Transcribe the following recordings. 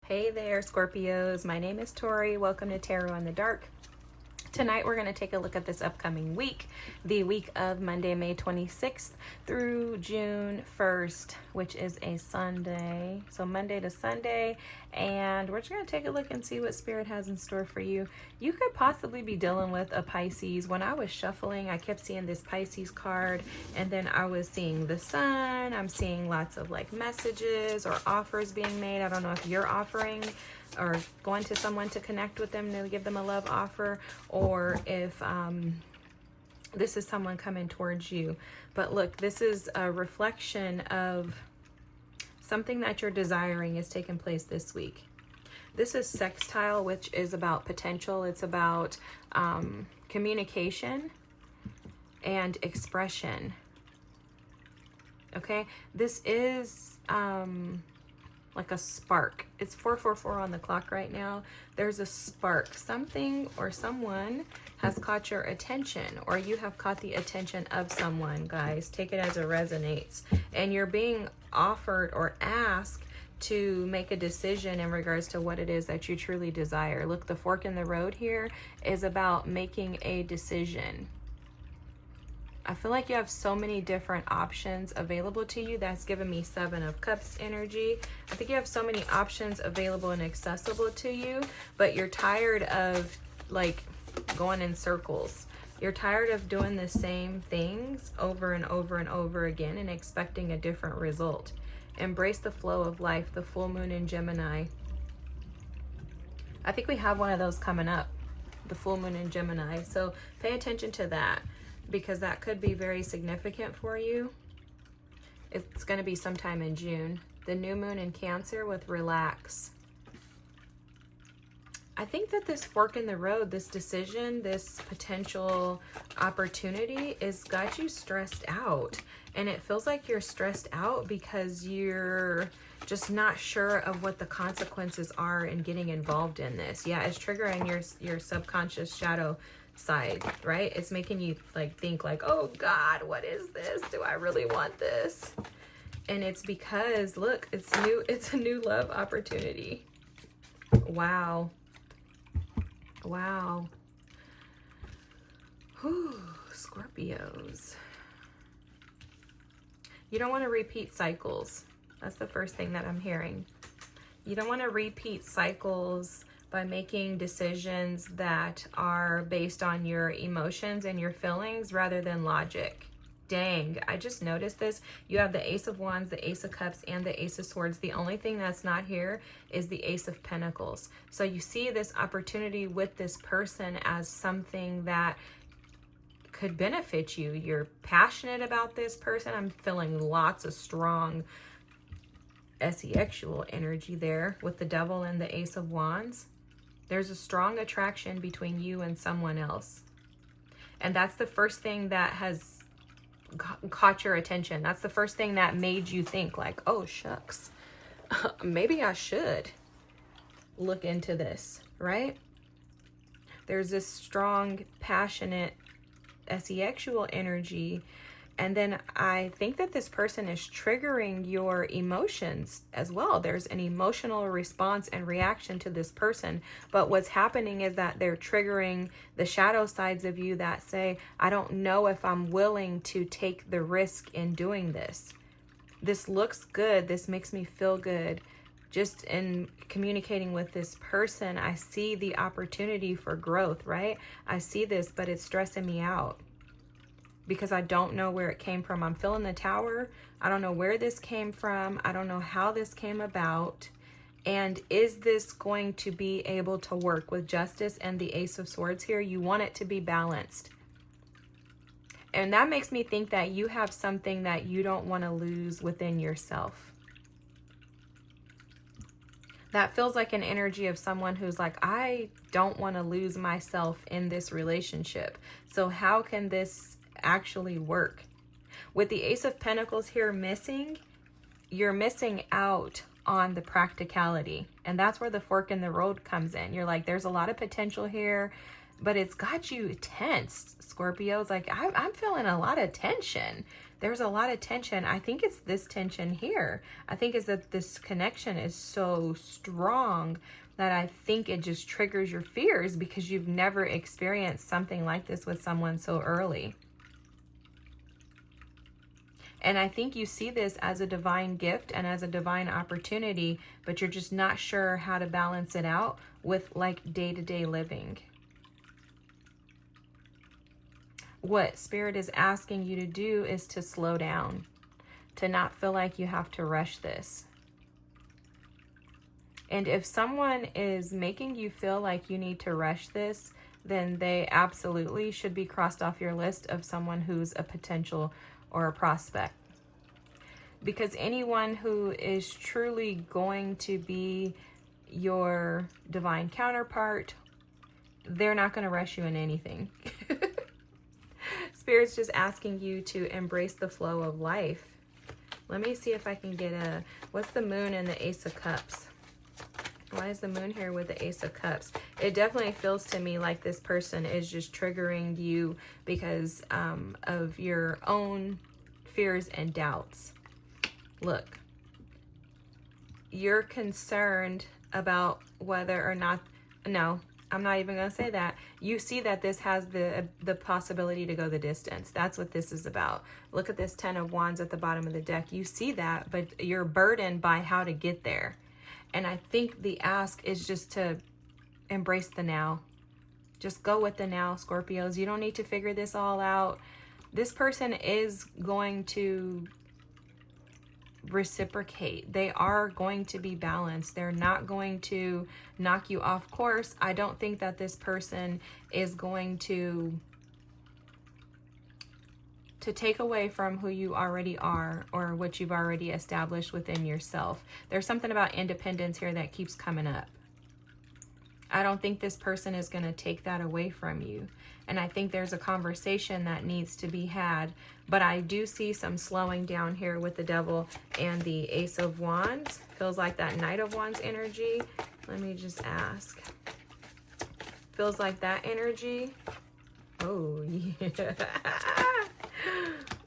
Hey there, Scorpios. My name is Tori. Welcome to Tarot in the Dark. Tonight we're going to take a look at this upcoming week, the week of Monday, May 26th through June 1st, which is a Sunday. So Monday to Sunday, and we're just going to take a look and see what Spirit has in store for you. You could possibly be dealing with a Pisces. When I was shuffling, I kept seeing this Pisces card, and then I was seeing the sun. I'm seeing lots of like messages or offers being made. I don't know if you're offering or going to someone to connect with them to give them a love offer, or if this is someone coming towards you. But look, this is a reflection of something that you're desiring is taking place this week. This is sextile, which is about potential. It's about communication and expression. Okay, this is like a spark. It's 4:44 on the clock right now. There's a spark. Something or someone has caught your attention, or you have caught the attention of someone, guys. Take it as it resonates. And you're being offered or asked to make a decision in regards to what it is that you truly desire. Look, the fork in the road here is about making a decision. I feel like you have so many different options available to you. That's given me 7 of Cups energy. I think you have so many options available and accessible to you, but you're tired of like going in circles. You're tired of doing the same things over and over and over again and expecting a different result. Embrace the flow of life, the full moon in Gemini. I think we have one of those coming up, the full moon in Gemini. So pay attention to that, because that could be very significant for you. It's going to be sometime in June. The new moon in Cancer with relax. I think that this fork in the road, this decision, this potential opportunity is got you stressed out. And it feels like you're stressed out because you're just not sure of what the consequences are in getting involved in this. Yeah, it's triggering your subconscious shadow side, right? It's making you like think like, oh God, what is this? Do I really want this? And it's because look, it's a new love opportunity. Wow. Wow. Whew, Scorpios. You don't want to repeat cycles. That's the first thing that I'm hearing. You don't want to repeat cycles by making decisions that are based on your emotions and your feelings rather than logic. Dang, I just noticed this. You have the Ace of Wands, the Ace of Cups, and the Ace of Swords. The only thing that's not here is the Ace of Pentacles. So you see this opportunity with this person as something that could benefit you. You're passionate about this person. I'm feeling lots of strong sexual energy there with the Devil and the Ace of Wands. There's a strong attraction between you and someone else. And that's the first thing that has caught your attention. That's the first thing that made you think like, oh, shucks, maybe I should look into this, right? There's this strong, passionate, sexual energy. And then I think that this person is triggering your emotions as well. There's an emotional response and reaction to this person. But what's happening is that they're triggering the shadow sides of you that say, I don't know if I'm willing to take the risk in doing this. This looks good. This makes me feel good. Just in communicating with this person, I see the opportunity for growth, right? I see this, but it's stressing me out, because I don't know where it came from. I'm feeling the Tower. I don't know where this came from. I don't know how this came about. And is this going to be able to work with Justice and the Ace of Swords here? You want it to be balanced. And that makes me think that you have something that you don't want to lose within yourself. That feels like an energy of someone who's like, I don't want to lose myself in this relationship. So how can this actually work? With the Ace of Pentacles here missing, you're missing out on the practicality. And that's where the fork in the road comes in. You're like, there's a lot of potential here, but it's got you tense, Scorpios. Like, I'm feeling a lot of tension. there's a lot of tension. I think it's this tension here. I think it's that this connection is so strong that I think it just triggers your fears because you've never experienced something like this with someone so early. And I think you see this as a divine gift and as a divine opportunity, but you're just not sure how to balance it out with like day-to-day living. What Spirit is asking you to do is to slow down, to not feel like you have to rush this. And if someone is making you feel like you need to rush this, then they absolutely should be crossed off your list of someone who's a potential or a prospect. Because anyone who is truly going to be your divine counterpart, they're not going to rush you in anything. Spirit's just asking you to embrace the flow of life. Let me see if I can get a, what's the moon and the Ace of Cups? Why is the moon here with the Ace of Cups? It definitely feels to me like this person is just triggering you because of your own fears and doubts. Look, you're concerned about whether or not, no, I'm not even going to say that. You see that this has the possibility to go the distance. That's what this is about. Look at this 10 of Wands at the bottom of the deck. You see that, but you're burdened by how to get there. And I think the ask is just to embrace the now. Just go with the now, Scorpios. You don't need to figure this all out. This person is going to reciprocate. They are going to be balanced. They're not going to knock you off course. I don't think that this person is going to take away from who you already are or what you've already established within yourself. There's something about independence here that keeps coming up. I don't think this person is going to take that away from you. And I think there's a conversation that needs to be had. But I do see some slowing down here with the Devil and the Ace of Wands. Feels like that Knight of Wands energy. Let me just ask. Feels like that energy. Oh, yeah.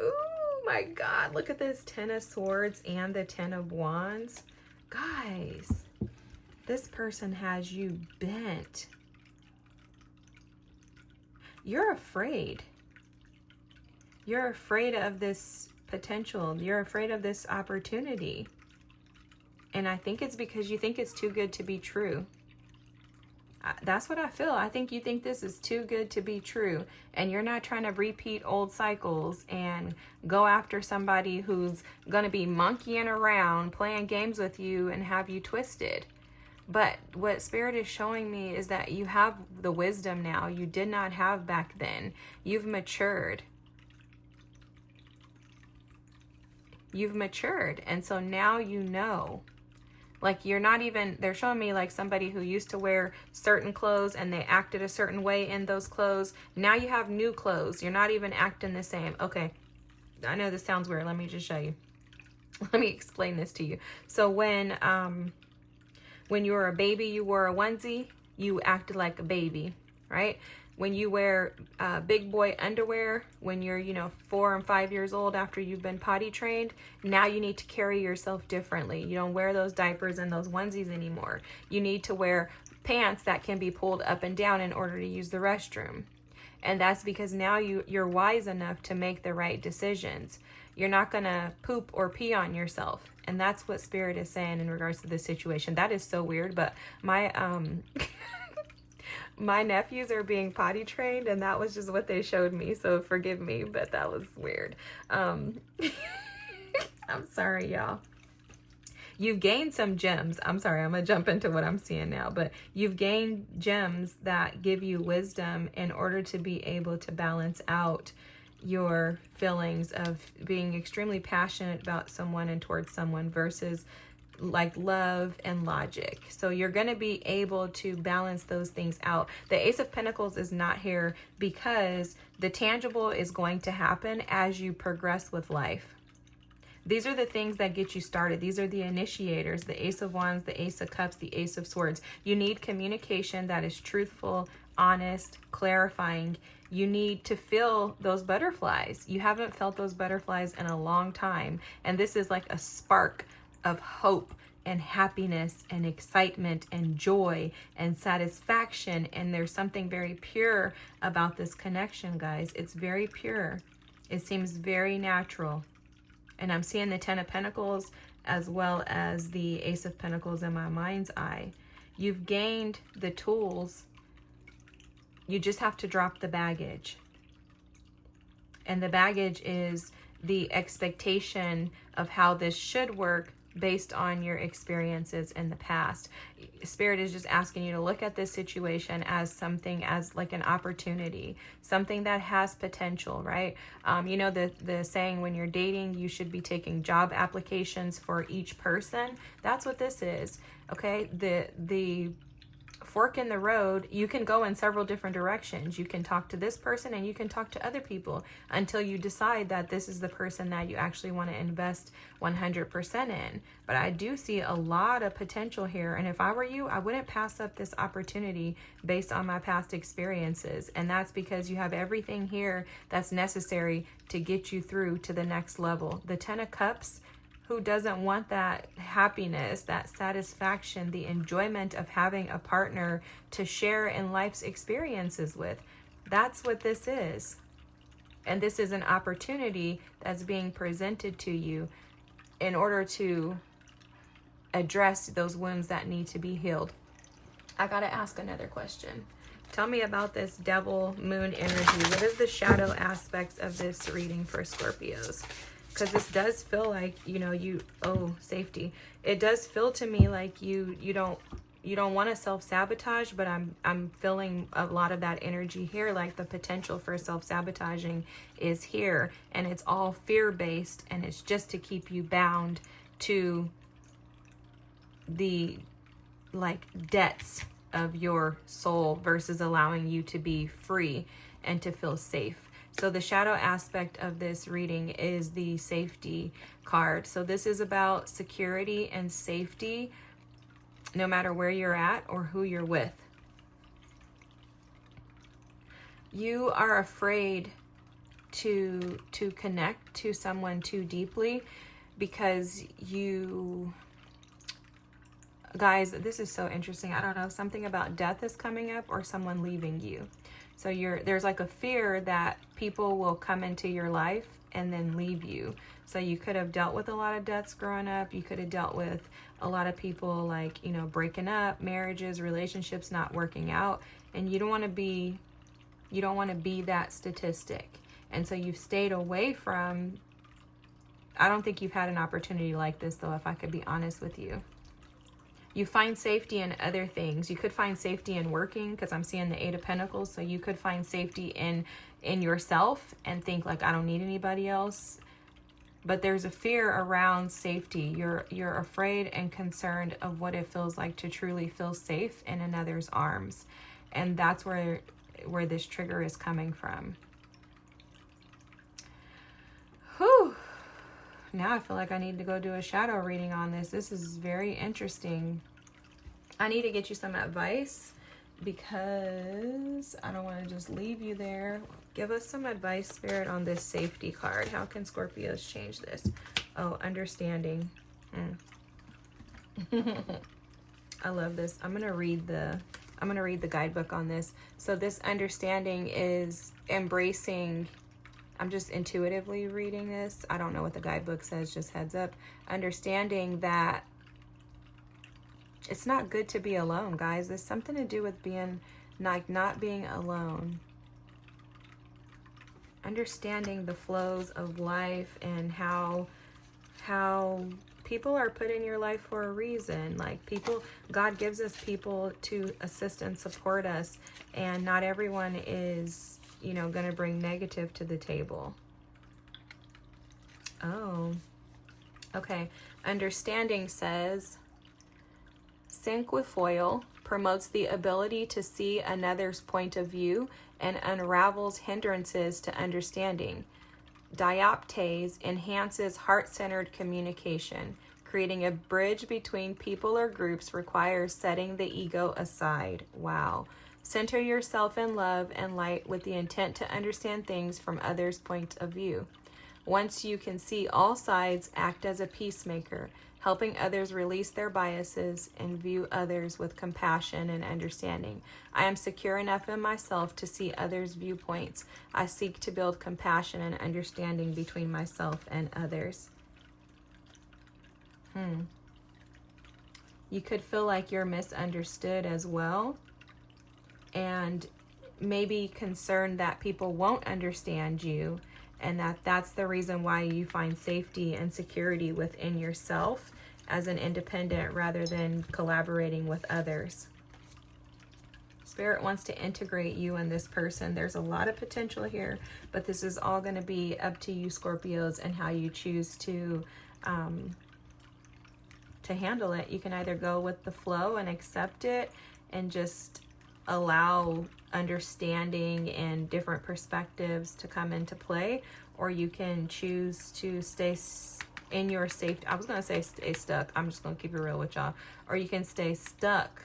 Oh, my God. Look at this 10 of Swords and the 10 of Wands. Guys, this person has you bent. You're afraid. You're afraid of this potential. You're afraid of this opportunity. And I think it's because you think it's too good to be true. That's what I feel. I think you think this is too good to be true. And you're not trying to repeat old cycles and go after somebody who's going to be monkeying around, playing games with you and have you twisted. But what Spirit is showing me is that you have the wisdom now you did not have back then. You've matured. You've matured. And so now you know. Like you're not even, they're showing me like somebody who used to wear certain clothes and they acted a certain way in those clothes. Now you have new clothes. You're not even acting the same. Okay. I know this sounds weird. Let me just show you. Let me explain this to you. So when you were a baby, you wore a onesie, you acted like a baby, right? When you wear big boy underwear, when you're, 4 and 5 years old after you've been potty trained, now you need to carry yourself differently. You don't wear those diapers and those onesies anymore. You need to wear pants that can be pulled up and down in order to use the restroom. And that's because now you're wise enough to make the right decisions. You're not going to poop or pee on yourself. And that's what Spirit is saying in regards to this situation. That is so weird, but my my nephews are being potty trained and that was just what they showed me. So forgive me, but that was weird. I'm sorry, y'all. You've gained some gems. I'm sorry, I'm going to jump into what I'm seeing now, but you've gained gems that give you wisdom in order to be able to balance out your feelings of being extremely passionate about someone and towards someone versus like love and logic. So you're going to be able to balance those things out. The Ace of Pentacles is not here because the tangible is going to happen as you progress with life. These are the things that get you started. These are the initiators, the Ace of Wands, the Ace of Cups, the Ace of Swords. You need communication that is truthful, honest, clarifying. You need to feel those butterflies. You haven't felt those butterflies in a long time. And this is like a spark of hope and happiness and excitement and joy and satisfaction. And there's something very pure about this connection, guys. It's very pure. It seems very natural. And I'm seeing the Ten of Pentacles as well as the Ace of Pentacles in my mind's eye. You've gained the tools. You just have to drop the baggage. And the baggage is the expectation of how this should work based on your experiences in the past. Spirit is just asking you to look at this situation as something, as like an opportunity, something that has potential, right? You know, the saying, when you're dating, you should be taking job applications for each person. That's what this is, okay? The fork in the road, you can go in several different directions. You can talk to this person and you can talk to other people until you decide that this is the person that you actually want to invest 100% in. But I do see a lot of potential here. And if I were you, I wouldn't pass up this opportunity based on my past experiences. And that's because you have everything here that's necessary to get you through to the next level. The Ten of Cups, who doesn't want that happiness, that satisfaction, the enjoyment of having a partner to share in life's experiences with? That's what this is. And this is an opportunity that's being presented to you in order to address those wounds that need to be healed. I gotta ask another question. Tell me about this devil moon energy. What is the shadow aspects of this reading for Scorpios? Because this does feel like, you know, safety. It does feel to me like you don't want to self-sabotage, but I'm feeling a lot of that energy here, like the potential for self-sabotaging is here, and it's all fear-based, and it's just to keep you bound to the like debts of your soul versus allowing you to be free and to feel safe. So the shadow aspect of this reading is the safety card. So this is about security and safety, no matter where you're at or who you're with. You are afraid to connect to someone too deeply because you... Guys, this is so interesting. I don't know, something about death is coming up or someone leaving you. So there's like a fear that people will come into your life and then leave you. So you could have dealt with a lot of deaths growing up. You could have dealt with a lot of people like, you know, breaking up, marriages, relationships not working out. And you don't want to be that statistic. And so you've stayed away from... I don't think you've had an opportunity like this, though, if I could be honest with you. You find safety in other things. You could find safety in working, because I'm seeing the Eight of Pentacles. So you could find safety in yourself and think like, I don't need anybody else. But there's a fear around safety. You're afraid and concerned of what it feels like to truly feel safe in another's arms. And that's where this trigger is coming from. Whew. Now I feel like I need to go do a shadow reading on this. This is very interesting. I need to get you some advice because I don't want to just leave you there. Give us some advice, Spirit, on this safety card. How can Scorpios change this? Oh, understanding. I love this. I'm gonna read the guidebook on this. So this understanding is embracing... I'm just intuitively reading this. I don't know what the guidebook says, just heads up. Understanding that it's not good to be alone, guys. There's something to do with being, like, not being alone. Understanding the flows of life and how people are put in your life for a reason. Like, God gives us people to assist and support us, and not everyone is, you know, going to bring negative to the table. Oh, okay. Understanding says, cinquefoil promotes the ability to see another's point of view and unravels hindrances to understanding. Dioptase enhances heart-centered communication. Creating a bridge between people or groups requires setting the ego aside. Wow. Center yourself in love and light with the intent to understand things from others' point of view. Once you can see all sides, act as a peacemaker, helping others release their biases and view others with compassion and understanding. I am secure enough in myself to see others' viewpoints. I seek to build compassion and understanding between myself and others. You could feel like you're misunderstood as well, and maybe concerned that people won't understand you, and that's the reason why you find safety and security within yourself as an independent rather than collaborating with others. Spirit wants to integrate you and this person. There's a lot of potential here, but this is all going to be up to you, Scorpios, and how you choose to handle it. You can either go with the flow and accept it and just allow understanding and different perspectives to come into play, or you can choose to stay in your safety. I was going to say stay stuck. I'm just going to keep it real with y'all. Or you can stay stuck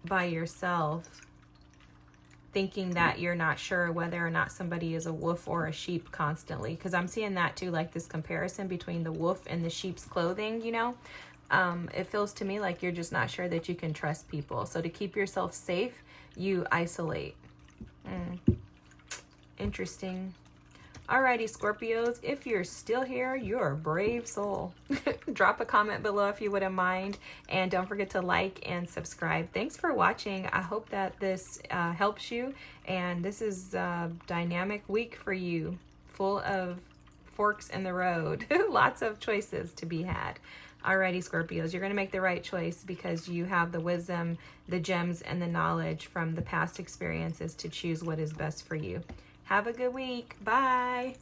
by yourself, thinking that you're not sure whether or not somebody is a wolf or a sheep constantly. Because I'm seeing that too, like this comparison between the wolf and the sheep's clothing, you know. It feels to me like you're just not sure that you can trust people. So to keep yourself safe, you isolate. Interesting. Alrighty, Scorpios, if you're still here, you're a brave soul. Drop a comment below if you wouldn't mind. And don't forget to like and subscribe. Thanks for watching. I hope that this helps you. And this is a dynamic week for you, full of forks in the road. Lots of choices to be had. Alrighty, Scorpios, you're going to make the right choice because you have the wisdom, the gems, and the knowledge from the past experiences to choose what is best for you. Have a good week. Bye.